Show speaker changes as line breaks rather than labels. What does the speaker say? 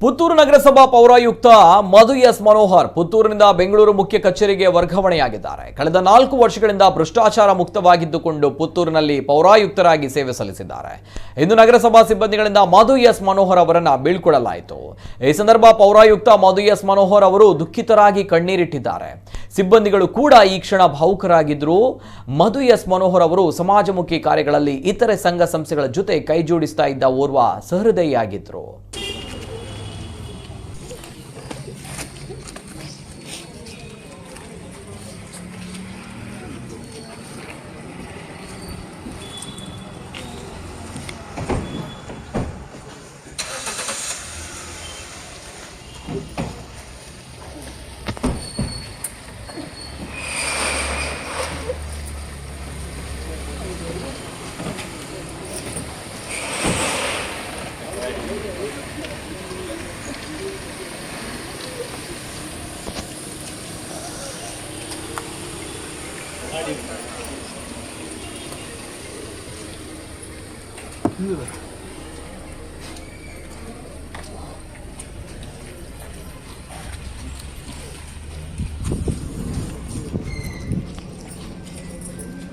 ಪುತ್ತೂರು ನಗರಸಭಾ ಪೌರಾಯುಕ್ತ ಮಧು ಎಸ್ ಮನೋಹರ್ ಪುತ್ತೂರಿನಿಂದ ಬೆಂಗಳೂರು ಮುಖ್ಯ ಕಚೇರಿಗೆ ವರ್ಗಾವಣೆಯಾಗಿದ್ದಾರೆ. ಕಳೆದ 4 ವರ್ಷಗಳಿಂದ ಭ್ರಷ್ಟಾಚಾರ ಮುಕ್ತವಾಗಿದ್ದುಕೊಂಡು ಪುತ್ತೂರಿನಲ್ಲಿ ಪೌರಾಯುಕ್ತರಾಗಿ ಸೇವೆ ಸಲ್ಲಿಸಿದ್ದಾರೆ. ಇಂದು ನಗರಸಭಾ ಸಿಬ್ಬಂದಿಗಳಿಂದ ಮಧು ಎಸ್ ಮನೋಹರ್ ಅವರನ್ನು ಬೀಳ್ಕೊಡಲಾಯಿತು. ಈ ಸಂದರ್ಭ ಪೌರಾಯುಕ್ತ ಮಧು ಎಸ್ ಮನೋಹರ್ ಅವರು ದುಃಖಿತರಾಗಿ ಕಣ್ಣೀರಿಟ್ಟಿದ್ದಾರೆ. ಸಿಬ್ಬಂದಿಗಳು ಕೂಡ ಈ ಕ್ಷಣ ಭಾವುಕರಾಗಿದ್ದರು. ಮಧು ಎಸ್ ಮನೋಹರ್ ಅವರು ಸಮಾಜಮುಖಿ ಕಾರ್ಯಗಳಲ್ಲಿ ಇತರೆ ಸಂಘ ಸಂಸ್ಥೆಗಳ ಜೊತೆ ಕೈಜೋಡಿಸ್ತಾ ಇದ್ದ ಓರ್ವ ಸಹೃದಯಿಯಾಗಿದ್ದರು.
Good.